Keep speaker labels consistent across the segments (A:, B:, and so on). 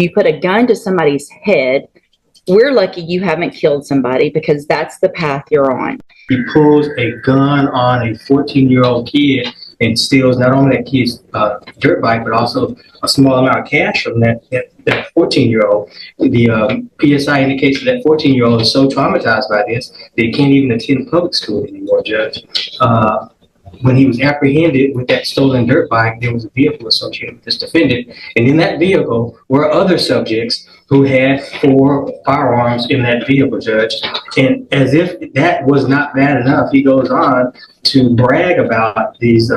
A: You put a gun to somebody's head. We're lucky you haven't killed somebody because that's the path you're on.
B: He pulls a gun on a 14-year-old kid and steals not only that kid's dirt bike, but also a small amount of cash from that 14-year-old. The PSI indicates that 14-year-old is so traumatized by this that he can't even attend public school anymore, Judge. When he was apprehended with that stolen dirt bike, there was a vehicle associated with this defendant. And in that vehicle were other subjects who had 4 firearms in that vehicle, Judge. And as if that was not bad enough, he goes on to brag about this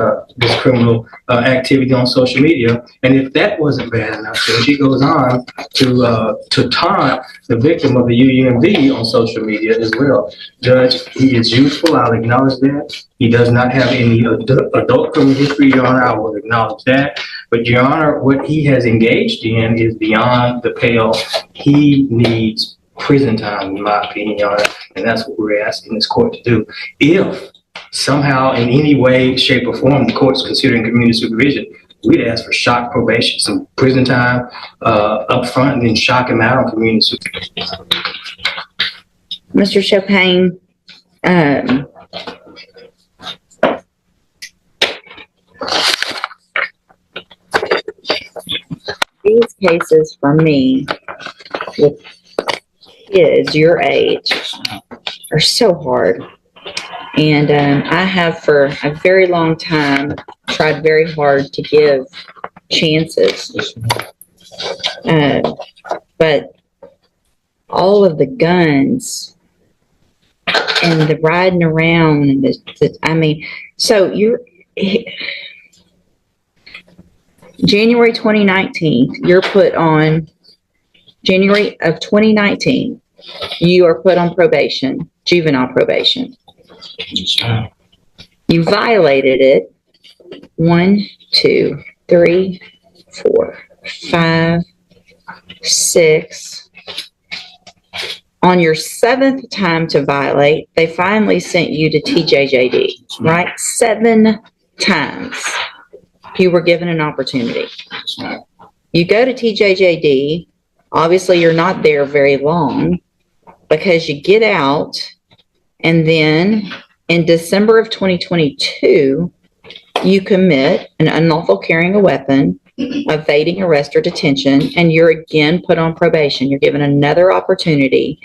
B: criminal activity on social media. And if that wasn't bad enough, Judge, he goes on to taunt the victim of the UUMV on social media as well. Judge, he is youthful, I'll acknowledge that. He does not have any adult criminal history, Your Honor, I will acknowledge that. But Your Honor, what he has engaged in is beyond the pale. He needs prison time, in my opinion, Your Honor, and that's what we're asking this court to do. If somehow, in any way, shape, or form, the court's considering community supervision, we'd ask for shock probation, some prison time up front, and then shock him out on community supervision.
A: Mr. Chopin, these cases for me with kids your age are so hard. And I have for a very long time tried very hard to give chances. But all of the guns and the riding around and I mean, so you're January 2019, you're put on January of 2019, you are put on probation, juvenile probation. You violated it 1, 2, 3, 4, 5, 6. On your 7th time to violate, they finally sent you to TJJD, right? 7 times you were given an opportunity. You go to TJJD, obviously you're not there very long because you get out, and then in December of 2022, you commit an unlawful carrying a weapon, evading arrest or detention, and you're again put on probation. You're given another opportunity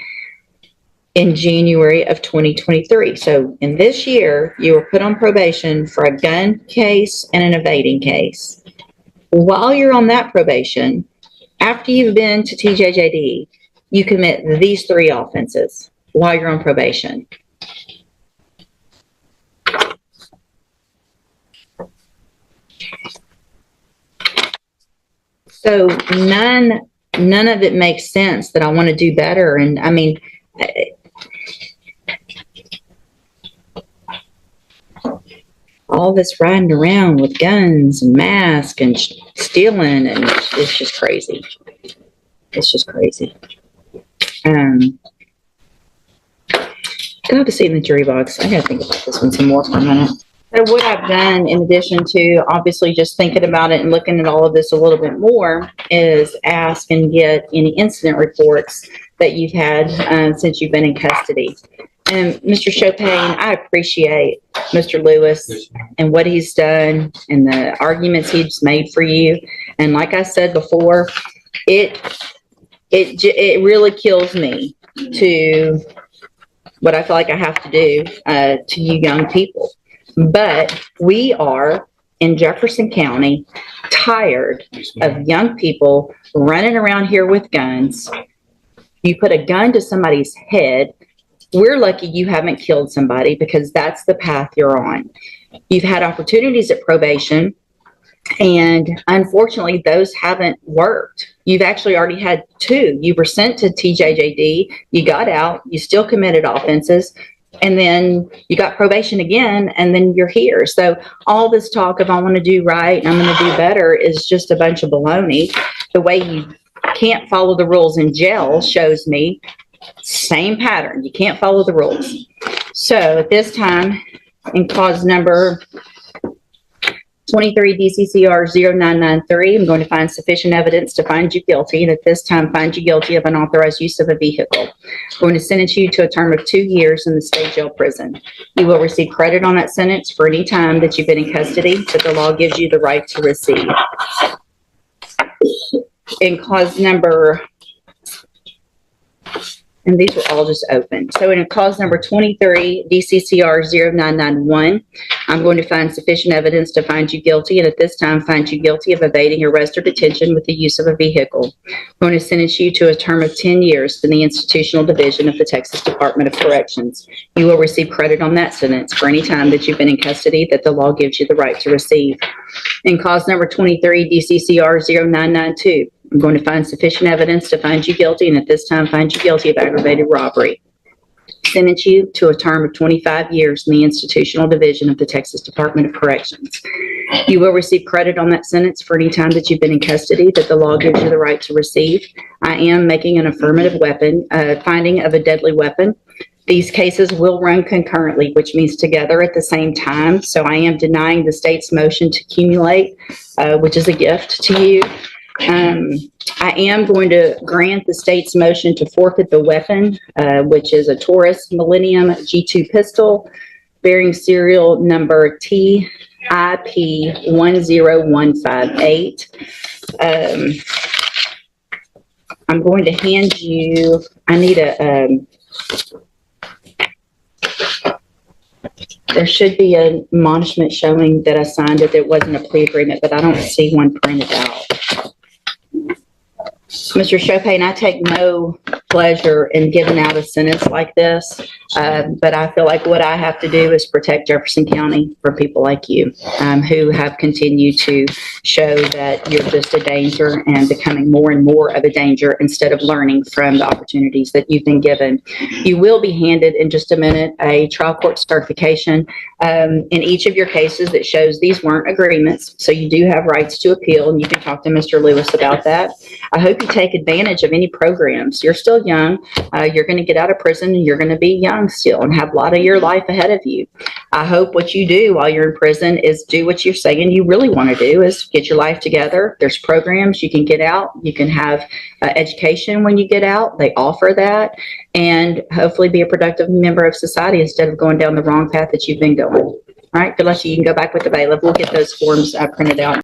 A: in January of 2023. So in this year, you were put on probation for a gun case and an evading case. While you're on that probation, after you've been to TJJD, you commit these 3 offenses while you're on probation. So none of it makes sense that I want to do better. And I mean, all this riding around with guns and masks and stealing, and it's just crazy. It's just crazy. I'll have a seat in the jury box. I gotta think about this one some more for a minute. So what I've done, in addition to obviously just thinking about it and looking at all of this a little bit more, is ask and get any incident reports that you've had since you've been in custody. And Mr. Chopin, I appreciate Mr. Lewis and what he's done and the arguments he's made for you. And like I said before, it really kills me to what I feel like I have to do to you young people. But we are in Jefferson County tired of young people running around here with guns. You put a gun to somebody's head. We're lucky you haven't killed somebody because that's the path you're on. You've had opportunities at probation, and unfortunately, those haven't worked. You've actually already had 2. You were sent to TJJD, you got out, you still committed offenses, and then you got probation again, and then you're here. So all this talk of I want to do right and I'm going to do better is just a bunch of baloney. The way you can't follow the rules in jail shows me same pattern. You can't follow the rules. So at this time, in cause number 23 DCCR 0993, I'm going to find sufficient evidence to find you guilty, and at this time find you guilty of unauthorized use of a vehicle. I'm going to sentence you to a term of 2 years in the state jail prison. You will receive credit on that sentence for any time that you've been in custody that the law gives you the right to receive. In cause number, and these were all just open. So in cause number 23, DCCR 0991, I'm going to find sufficient evidence to find you guilty, and at this time find you guilty of evading arrest or detention with the use of a vehicle. I'm going to sentence you to a term of 10 years in the institutional division of the Texas Department of Corrections. You will receive credit on that sentence for any time that you've been in custody that the law gives you the right to receive. In cause number 23, DCCR 0992, I'm going to find sufficient evidence to find you guilty, and at this time find you guilty of aggravated robbery. Sentence you to a term of 25 years in the institutional division of the Texas Department of Corrections. You will receive credit on that sentence for any time that you've been in custody that the law gives you the right to receive. I am making an affirmative weapon, finding of a deadly weapon. These cases will run concurrently, which means together at the same time. So I am denying the state's motion to accumulate, which is a gift to you. I am going to grant the state's motion to forfeit the weapon, which is a Taurus Millennium G2 pistol bearing serial number TIP10158. I'm going to hand you, I need there should be an admonishment showing that I signed it. There wasn't a plea agreement, but I don't see one printed out. Mr. Chopin, I take no pleasure in giving out a sentence like this, but I feel like what I have to do is protect Jefferson County from people like you who have continued to show that you're just a danger and becoming more and more of a danger instead of learning from the opportunities that you've been given. You will be handed in just a minute a trial court certification in each of your cases that shows these weren't agreements, so you do have rights to appeal, and you can talk to Mr. Lewis about that. I hope you take advantage of any programs. You're still young. You're going to get out of prison, and you're going to be young still and have a lot of your life ahead of you. I hope what you do while you're in prison is do what you're saying you really want to do, is get your life together. There's programs you can get out. You can have education when you get out. They offer that, and hopefully be a productive member of society instead of going down the wrong path that you've been going. All right, good luck to you. You can go back with the bailiff. We'll get those forms printed out.